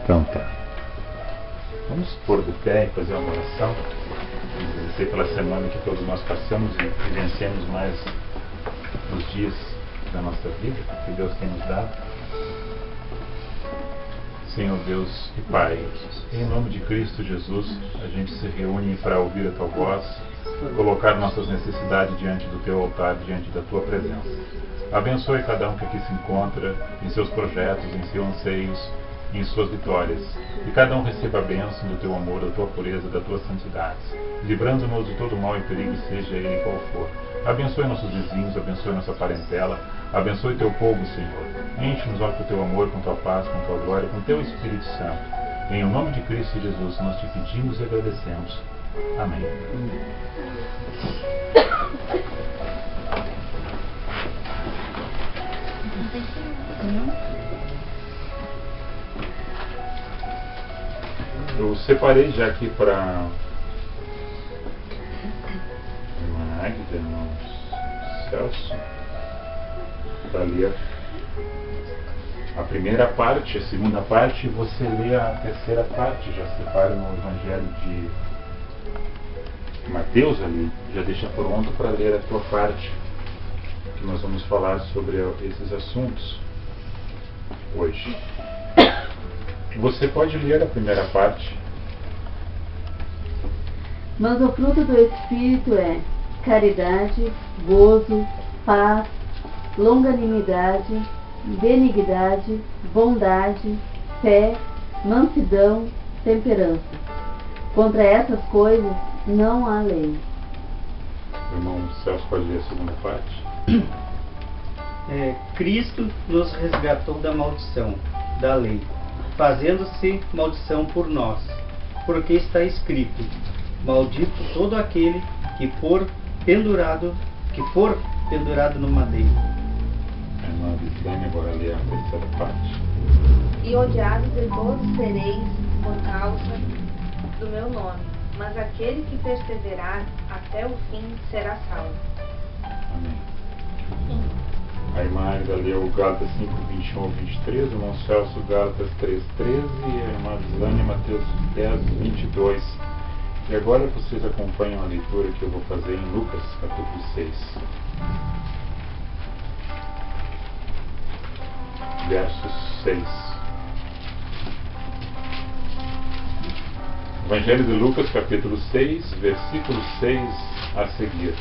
Então tá. Vamos pôr de pé e fazer uma oração. Agradecer pela semana que todos nós passamos e vivenciamos mais os dias da nossa vida que Deus tem nos dado. Senhor Deus e Pai, em nome de Cristo Jesus, a gente se reúne para ouvir a Tua voz, colocar nossas necessidades diante do Teu altar, diante da Tua presença. Abençoe cada um que aqui se encontra, em seus projetos, em seus anseios, em suas vitórias. E cada um receba a bênção do Teu amor, da Tua pureza, da Tua santidade, livrando-nos de todo mal e perigo, seja ele qual for. Abençoe nossos vizinhos, abençoe nossa parentela, abençoe Teu povo, Senhor. Enche-nos com o Teu amor, com Tua paz, com Tua glória, com Teu Espírito Santo. Em o nome de Cristo Jesus, nós te pedimos e agradecemos. Amém. Eu separei já aqui para Magda, irmão Celso, para ler a primeira parte, a segunda parte, e você lê a terceira parte. Já separa no Evangelho de Mateus ali, já deixa pronto para ler a tua parte, que nós vamos falar sobre esses assuntos hoje. Você pode ler a primeira parte. Mas o fruto do Espírito é caridade, gozo, paz, longanimidade, benignidade, bondade, fé, mansidão, temperança. Contra essas coisas não há lei. O irmão Celso pode ler a segunda parte. Cristo nos resgatou da maldição, da lei, fazendo-se maldição por nós, porque está escrito: maldito todo aquele que for pendurado no madeiro. A irmã Vislane agora lê a terceira parte. E odiados de todos sereis por causa do meu nome, mas aquele que perseverar até o fim será salvo. Amém. A irmã Agda leu Gálatas 5, 21 ao 23, o irmão Celso Gálatas 3, 13 e a irmã Vislane Mateus 10, 22. E agora vocês acompanham a leitura que eu vou fazer em Lucas capítulo 6. Versos 6. Evangelho de Lucas, capítulo 6, versículo 6 a seguir.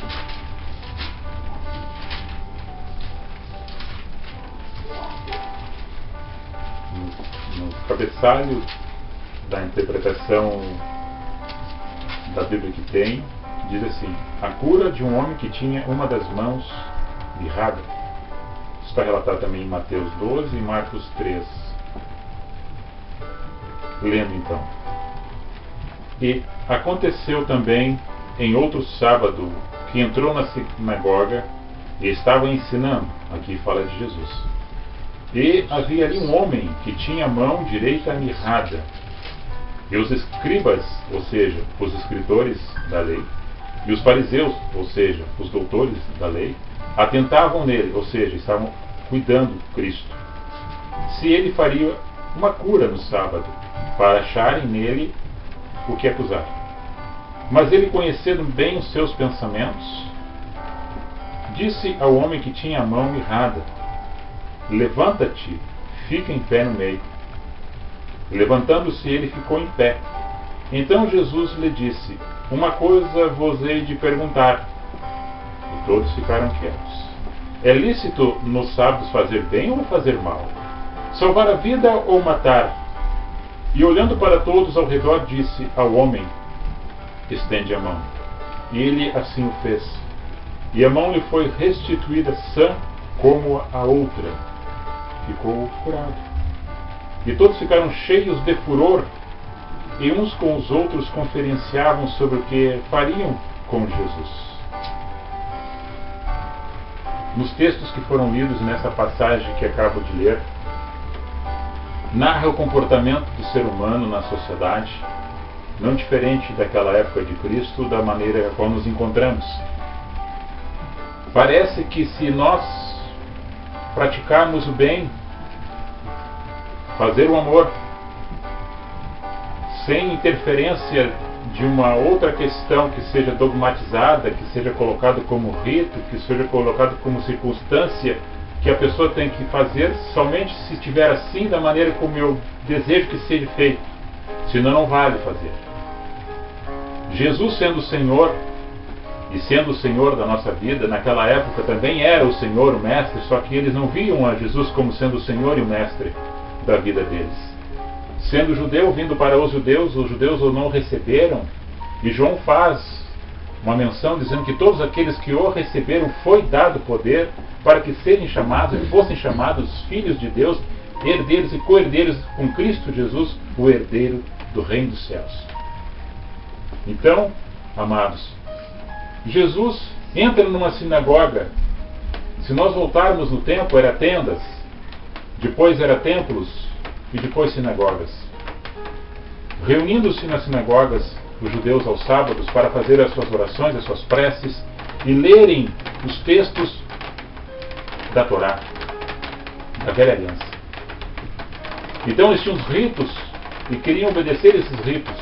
No cabeçalho da interpretação da Bíblia que tem, diz assim: a cura de um homem que tinha uma das mãos mirrada. Está relatado também em Mateus 12 e Marcos 3. Lendo então. E aconteceu também em outro sábado que entrou na sinagoga e estava ensinando. Aqui fala de Jesus. E havia ali um homem que tinha a mão direita mirrada. E os escribas, ou seja, os escritores da lei, e os fariseus, ou seja, os doutores da lei, atentavam nele, ou seja, estavam cuidando de Cristo, se ele faria uma cura no sábado, para acharem nele o que acusar. Mas ele, conhecendo bem os seus pensamentos, disse ao homem que tinha a mão mirrada: levanta-te, fica em pé no meio. Levantando-se ele ficou em pé. Então Jesus lhe disse: uma coisa vos hei de perguntar. E todos ficaram quietos. É lícito nos sábados fazer bem ou fazer mal? Salvar a vida ou matar? E olhando para todos ao redor, disse ao homem: estende a mão. E ele assim o fez. E a mão lhe foi restituída sã como a outra. Ficou curado. E todos ficaram cheios de furor, e uns com os outros conferenciavam sobre o que fariam com Jesus. Nos textos que foram lidos nessa passagem que acabo de ler, narra o comportamento do ser humano na sociedade, não diferente daquela época de Cristo, da maneira a qual nos encontramos. Parece que se nós praticarmos o bem, fazer o amor, sem interferência de uma outra questão que seja dogmatizada, que seja colocado como rito, que seja colocado como circunstância que a pessoa tem que fazer somente se estiver assim, da maneira como eu desejo que seja feito. Senão não vale fazer. Jesus sendo o Senhor, e sendo o Senhor da nossa vida, naquela época também era o Senhor, o Mestre, só que eles não viam a Jesus como sendo o Senhor e o Mestre da vida deles. Sendo judeu, vindo para os judeus o não receberam, e João faz uma menção dizendo que todos aqueles que o receberam foi dado poder para que sejam chamados e fossem chamados filhos de Deus, herdeiros e co-herdeiros com Cristo Jesus, o herdeiro do reino dos céus. Então, amados, Jesus entra numa sinagoga. Se nós voltarmos no tempo, era tendas, depois era templos e depois sinagogas. Reunindo-se nas sinagogas os judeus aos sábados para fazer as suas orações, as suas preces e lerem os textos da Torá, da Velha Aliança. Então eles tinham os ritos e queriam obedecer esses ritos.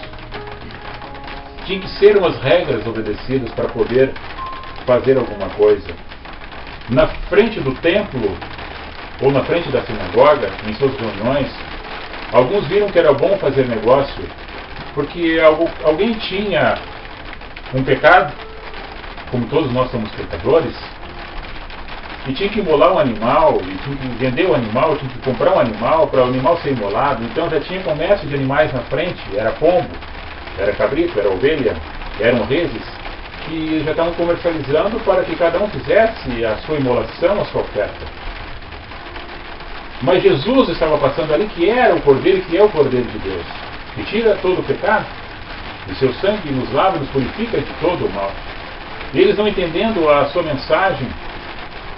Tinha que ser umas regras obedecidas para poder fazer alguma coisa. Na frente do templo, ou na frente da sinagoga, em suas reuniões, alguns viram que era bom fazer negócio, porque alguém tinha um pecado, como todos nós somos pecadores, e tinha que imolar um animal, e tinha que vender o animal, tinha que comprar um animal para o animal ser imolado. Então já tinha comércio de animais na frente, era pombo, era cabrito, era ovelha, eram reses, que já estavam comercializando para que cada um fizesse a sua imolação, a sua oferta. Mas Jesus estava passando ali, que era o Cordeiro, que é o Cordeiro de Deus, que tira todo o pecado, e seu sangue nos lava, nos purifica de todo o mal. E eles, não entendendo a sua mensagem,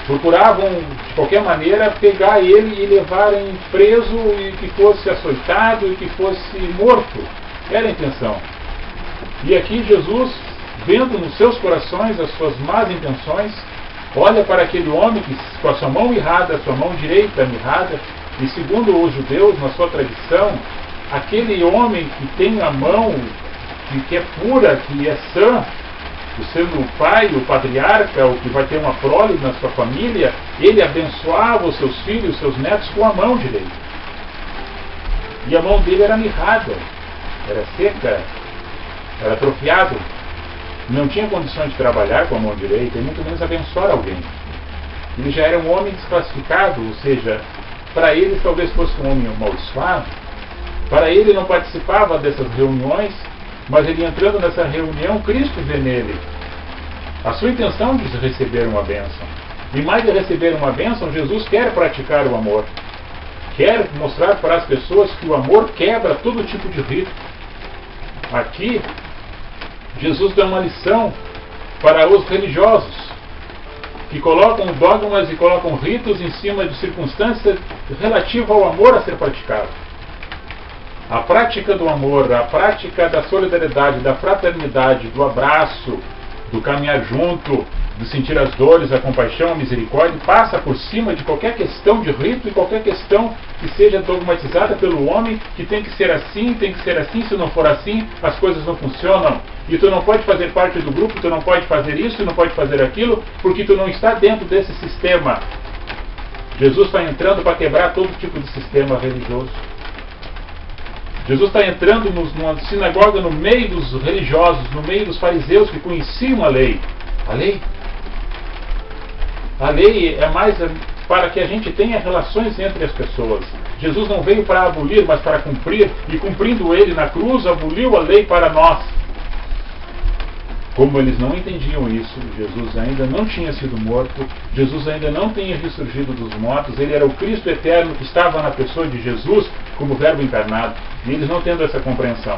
procuravam de qualquer maneira pegar ele e levarem preso, e que fosse açoitado e que fosse morto. Era a intenção. E aqui Jesus, vendo nos seus corações as suas más intenções, olha para aquele homem que, com a sua mão mirrada, a sua mão direita mirrada, e segundo os judeus, na sua tradição, aquele homem que tem a mão que é pura, que é sã, sendo o pai, o patriarca, o que vai ter uma prole na sua família, ele abençoava os seus filhos, os seus netos com a mão direita. E a mão dele era mirrada, era seca, era atrofiado, não tinha condições de trabalhar com a mão direita e muito menos abençoar alguém. Ele já era um homem desclassificado, ou seja, para ele talvez fosse um homem amaldiçoado. Para ele não participava dessas reuniões, mas ele entrando nessa reunião, Cristo vê nele a sua intenção de receber uma bênção. E mais de receber uma bênção, Jesus quer praticar o amor. Quer mostrar para as pessoas que o amor quebra todo tipo de rito. Aqui, Jesus dá uma lição para os religiosos, que colocam dogmas e colocam ritos em cima de circunstâncias relativas ao amor a ser praticado. A prática do amor, a prática da solidariedade, da fraternidade, do abraço, do caminhar junto, de sentir as dores, a compaixão, a misericórdia, passa por cima de qualquer questão de rito e qualquer questão que seja dogmatizada pelo homem, que tem que ser assim, se não for assim, as coisas não funcionam. E tu não pode fazer parte do grupo, tu não pode fazer isso, tu não pode fazer aquilo, porque tu não está dentro desse sistema. Jesus está entrando para quebrar todo tipo de sistema religioso. Jesus está entrando numa sinagoga no meio dos religiosos, no meio dos fariseus que conheciam a lei. A lei é mais para que a gente tenha relações entre as pessoas. Jesus não veio para abolir, mas para cumprir, e cumprindo ele na cruz, aboliu a lei para nós. Como eles não entendiam isso, Jesus ainda não tinha sido morto, Jesus ainda não tinha ressurgido dos mortos, ele era o Cristo eterno que estava na pessoa de Jesus como verbo encarnado. E eles não tendo essa compreensão,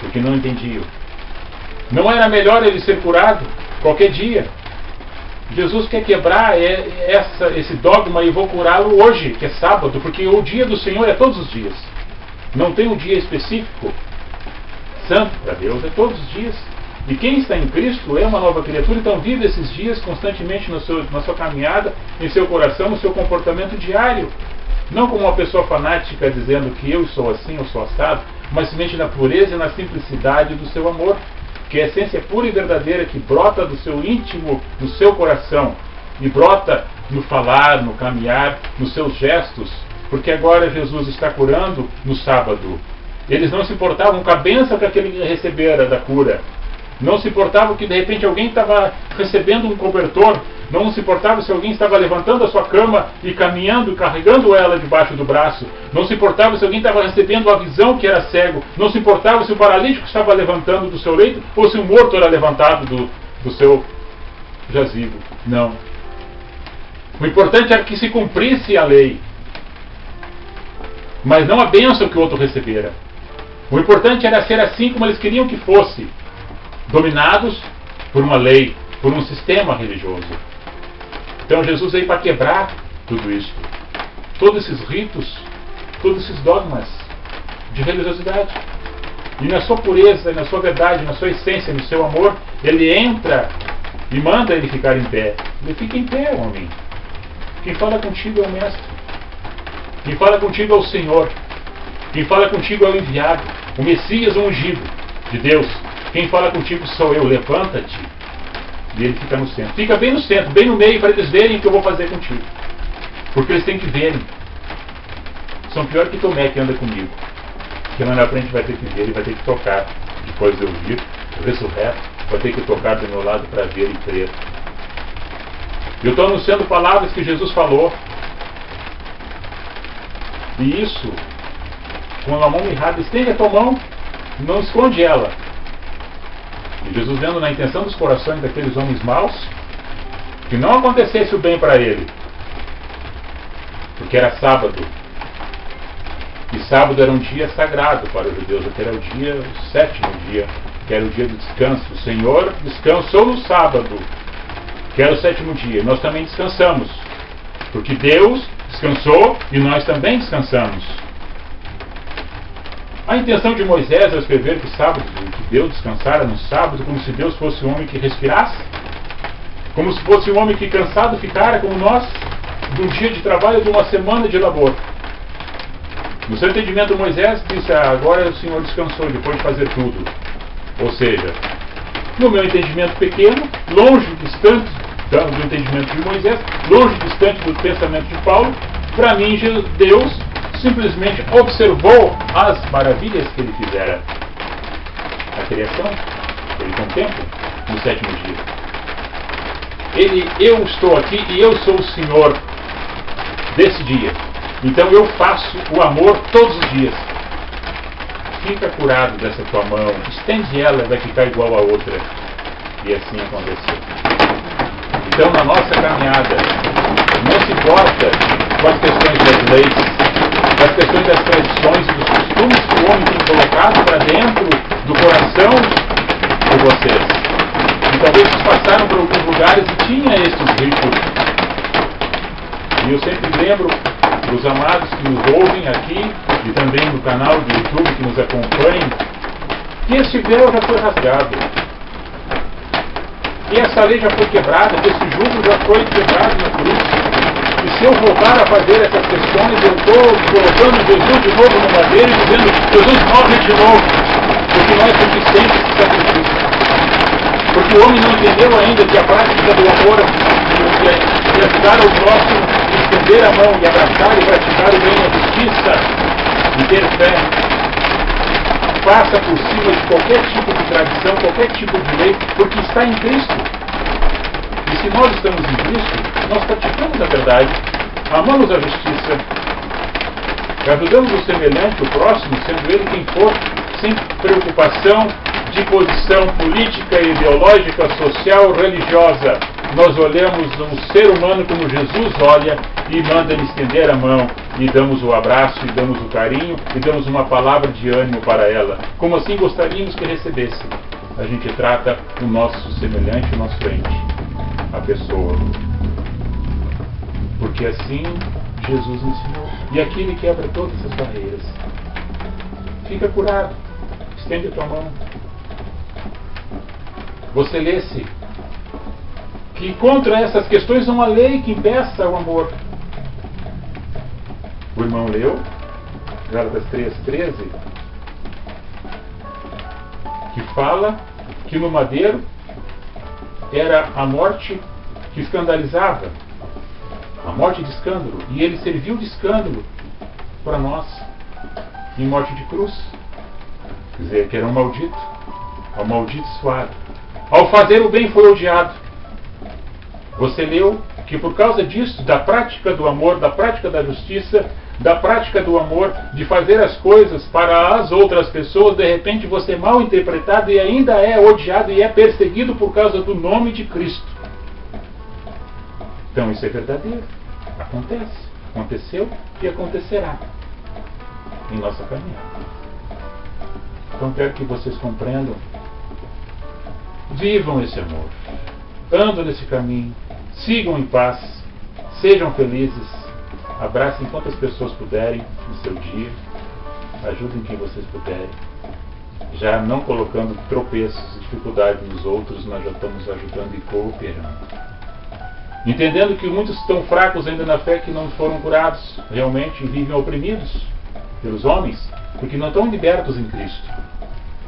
porque não entendiam. Não era melhor ele ser curado qualquer dia? Jesus quer quebrar esse dogma e vou curá-lo hoje, que é sábado, porque o dia do Senhor é todos os dias. Não tem um dia específico. Santo para Deus é todos os dias. E quem está em Cristo é uma nova criatura, então vive esses dias constantemente na sua caminhada, em seu coração, no seu comportamento diário. Não como uma pessoa fanática dizendo que eu sou assim, eu sou assado. uma semente na pureza e na simplicidade do seu amor, que é a essência pura e verdadeira que brota do seu íntimo, do seu coração, e brota no falar, no caminhar, nos seus gestos, porque agora Jesus está curando no sábado. Eles não se importavam com a bênção que aquele recebera da cura. Não se importava que de repente alguém estava recebendo um cobertor. Não se importava se alguém estava levantando a sua cama e caminhando, carregando ela debaixo do braço. Não se importava se alguém estava recebendo a visão que era cego. Não se importava se o paralítico estava levantando do seu leito ou se o morto era levantado do seu jazigo. Não. O importante era que se cumprisse a lei, mas não a bênção que o outro recebera. O importante era ser assim como eles queriam que fosse, dominados por uma lei, por um sistema religioso. Então Jesus veio para quebrar tudo isso, todos esses ritos, todos esses dogmas de religiosidade. E na sua pureza, na sua verdade, na sua essência, no seu amor, ele entra e manda ele ficar em pé. Ele fica em pé, homem. Quem fala contigo é o Mestre. Quem fala contigo é o Senhor. Quem fala contigo é o enviado, o Messias, o ungido de Deus. Quem fala contigo sou eu, levanta-te. E ele fica no centro. Fica bem no centro, bem no meio, para eles verem o que eu vou fazer contigo. Porque eles têm que verem. São pior que Tomé que anda comigo. Que lá na frente vai ter que ver, ele vai ter que tocar. Depois de eu vir, ressurreto, vai ter que tocar do meu lado para ver e crer. Eu estou anunciando palavras que Jesus falou. E isso, com a mão mirrada, estende a tua mão, não esconde ela. E Jesus, vendo na intenção dos corações daqueles homens maus, que não acontecesse o bem para ele, porque era sábado. E sábado era um dia sagrado para os judeus, até era o dia, o sétimo dia, que era o dia do descanso. O Senhor descansou no sábado, que era o sétimo dia. Nós também descansamos, porque Deus descansou e nós também descansamos. A intenção de Moisés ao escrever que Deus descansara no sábado, como se Deus fosse um homem que respirasse, como se fosse um homem que cansado ficara como nós, de um dia de trabalho, de uma semana de labor. No seu entendimento, Moisés disse: agora o Senhor descansou depois de fazer tudo. Ou seja, no meu entendimento pequeno, longe, distante do entendimento de Moisés, longe, distante do pensamento de Paulo, para mim Deus simplesmente observou as maravilhas que ele fizera. A criação, ele contempla no sétimo dia. Eu estou aqui e eu sou o Senhor desse dia. Então eu faço o amor todos os dias. Fica curado dessa tua mão, estende ela, vai ficar igual a outra. E assim aconteceu. Então na nossa caminhada, não se importa com as questões das leis, das questões das tradições e dos costumes que o homem tem colocado para dentro do coração de vocês. E talvez vocês passaram por alguns lugares e tinha esses ritos. E eu sempre lembro dos amados que nos ouvem aqui e também no canal do YouTube que nos acompanham, que este véu já foi rasgado. E essa lei já foi quebrada, esse jugo já foi quebrado na cruz. E se eu voltar a fazer essas questões, eu estou colocando Jesus de novo no madeiro e dizendo: Jesus, morre de novo, porque não é suficiente esse sacrifício. Porque o homem não entendeu ainda que a prática do amor e ajudar ao próximo, estender a mão e abraçar e praticar o bem e a justiça e ter fé, passa por cima de qualquer tipo de tradição, qualquer tipo de lei, porque está em Cristo. E se nós estamos em Cristo, nós praticamos a verdade, amamos a justiça, ajudamos o semelhante, o próximo, sendo ele quem for, sem preocupação de posição política, ideológica, social, religiosa. Nós olhamos o ser humano como Jesus olha e manda-lhe estender a mão, e damos o abraço, e damos o carinho, e damos uma palavra de ânimo para ela, como assim gostaríamos que recebesse. A gente trata o nosso semelhante, o nosso ente, a pessoa, porque assim Jesus ensinou. E aqui ele quebra todas as barreiras. Fica curado, estende a tua mão. Você lê-se que contra essas questões não há lei que impeça o amor. O irmão leu Gálatas 3:13, que fala que no madeiro era a morte que escandalizava, a morte de escândalo, e ele serviu de escândalo para nós em morte de cruz. Quer dizer, que era um maldito, amaldiçoado. Ao fazer o bem foi odiado. Você leu que por causa disso, da prática do amor, da prática da justiça, da prática do amor, de fazer as coisas para as outras pessoas, de repente você é mal interpretado e ainda é odiado e é perseguido por causa do nome de Cristo. Então isso é verdadeiro. Acontece, aconteceu e acontecerá em nossa caminhada. Então quero que vocês compreendam, vivam esse amor, andam nesse caminho, sigam em paz, sejam felizes, abracem quantas pessoas puderem no seu dia, ajudem quem vocês puderem, já não colocando tropeços e dificuldades nos outros, nós já estamos ajudando e cooperando. Entendendo que muitos estão fracos ainda na fé, que não foram curados realmente e vivem oprimidos pelos homens, porque não estão libertos em Cristo.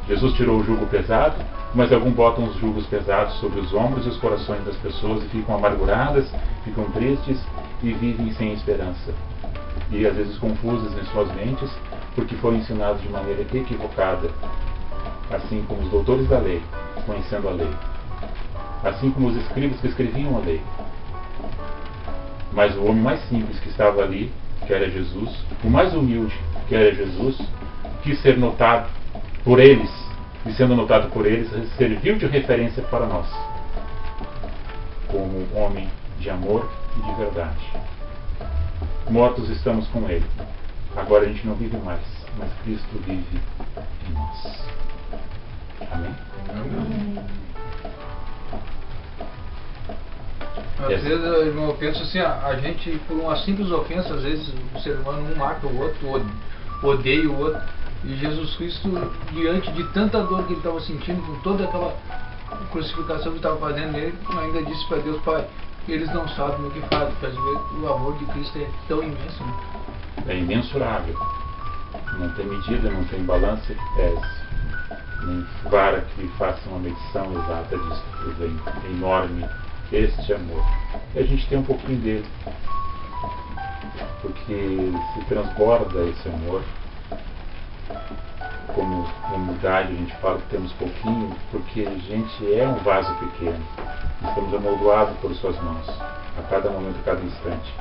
Jesus tirou o jugo pesado, mas alguns botam os jugos pesados sobre os ombros e os corações das pessoas e ficam amarguradas, ficam tristes e vivem sem esperança. E às vezes confusas em suas mentes, porque foram ensinados de maneira equivocada, assim como os doutores da lei, conhecendo a lei, assim como os escribas que escreviam a lei. Mas o homem mais simples que estava ali, que era Jesus, o mais humilde, que era Jesus, quis ser notado por eles, e sendo notado por eles, serviu de referência para nós, como homem de amor e de verdade. Mortos estamos com Ele. Agora a gente não vive mais, mas Cristo vive em nós. Amém? Amém. Às vezes, irmão, eu penso assim, a gente, por uma simples ofensa, às vezes o ser humano um mata o outro, odeia o outro. E Jesus Cristo, diante de tanta dor que ele estava sentindo, com toda aquela crucificação que estava fazendo nele, ainda disse para Deus: Pai, eles não sabem o que fazem. O amor de Cristo é tão imenso, né? É imensurável. Não tem medida, não tem balança que pese, nem vara que faça uma medição exata disso tudo. É enorme este amor. E a gente tem um pouquinho dele, porque se transborda esse amor. Como humanidade a gente fala que temos pouquinho, porque a gente é um vaso pequeno. Estamos amoldoados por suas mãos, a cada momento, a cada instante.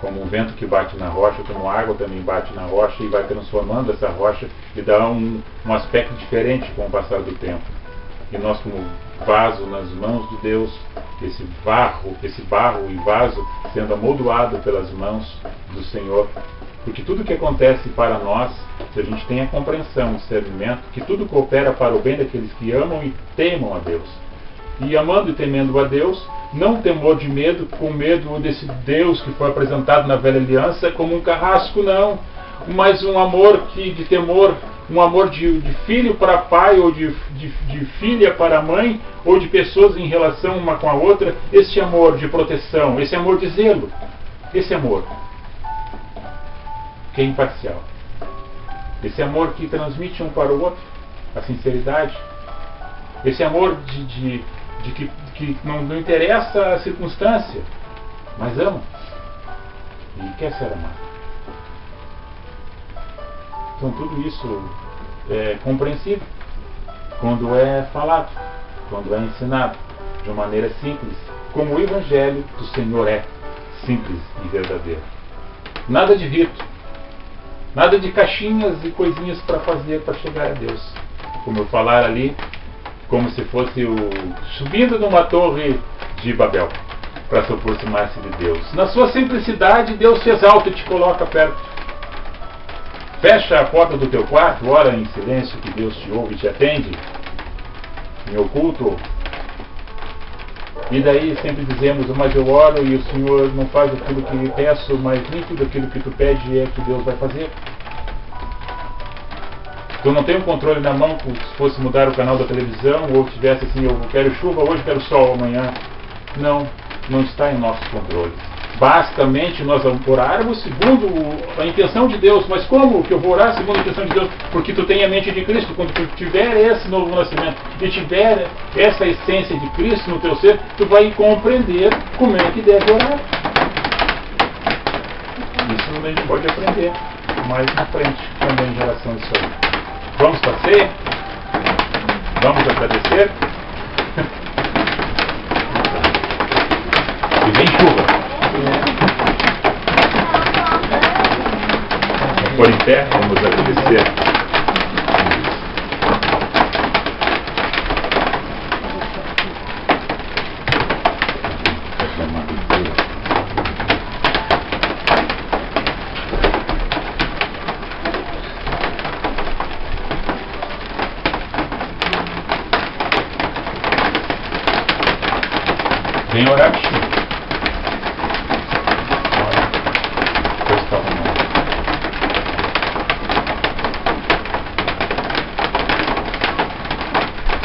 Como um vento que bate na rocha, como a água também bate na rocha e vai transformando essa rocha e dá um aspecto diferente com o passar do tempo. E nós, como vaso nas mãos de Deus, esse barro e vaso sendo amoldoado pelas mãos do Senhor, porque tudo que acontece para nós, se a gente tem a compreensão, o discernimento, que tudo coopera para o bem daqueles que amam e temam a Deus. E amando e temendo a Deus, não temor de medo, com medo desse Deus que foi apresentado na velha aliança como um carrasco, não, mas um amor de temor, um amor de filho para pai, ou de filha para mãe, ou de pessoas em relação uma com a outra, esse amor de proteção, esse amor de zelo, esse amor que é imparcial, esse amor que transmite um para o outro a sinceridade, esse amor que não interessa a circunstância, mas ama e quer ser amado. Então tudo isso é compreensível quando é falado, quando é ensinado de uma maneira simples, como o Evangelho do Senhor é simples e verdadeiro. Nada de rito, nada de caixinhas e coisinhas para fazer para chegar a Deus. Como eu falar ali, como se fosse subindo numa torre de Babel para se aproximar-se de Deus. Na sua simplicidade, Deus se exalta e te coloca perto. Fecha a porta do teu quarto, ora em silêncio que Deus te ouve e te atende, em oculto. E daí sempre dizemos: mas eu oro e o Senhor não faz aquilo que lhe peço, mas nem tudo aquilo que tu pede é que Deus vai fazer. Tu não tem um controle na mão, como se fosse mudar o canal da televisão, ou tivesse assim: eu quero chuva hoje, quero sol amanhã. Não está em nossos controles. basicamente nós orarmos segundo a intenção de Deus. Mas como que eu vou orar segundo a intenção de Deus? Porque tu tem a mente de Cristo. Quando tu tiver esse novo nascimento e tiver essa essência de Cristo no teu ser, tu vai compreender como é que deve orar. Isso a gente pode aprender mais na frente também em relação a isso aí. Vamos para a ceia? Vamos agradecer? E vem chuva. Vamos pôr em pé, vamos agradecer. Vem orar, Chico. Deus está arrumando.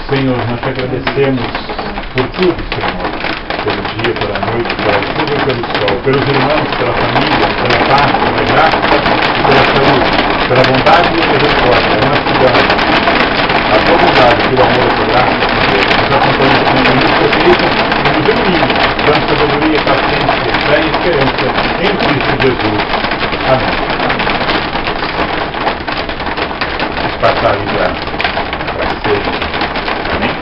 Senhor, nós te agradecemos por tudo, Senhor. Pelo dia, pela noite, pela chuva e pelo sol. Pelos irmãos, pela família, pela paz, pela graça e pela saúde. Pela bondade e misericórdia. Nós te damos a tua bondade, pelo amor e pela graça, Senhor. Nos acompanha sempre, nos proteja. Nos ilumine, dando sabedoria, paciência, fé e esperança em Cristo Jesus. Amém. Passar ali para ser. Amém?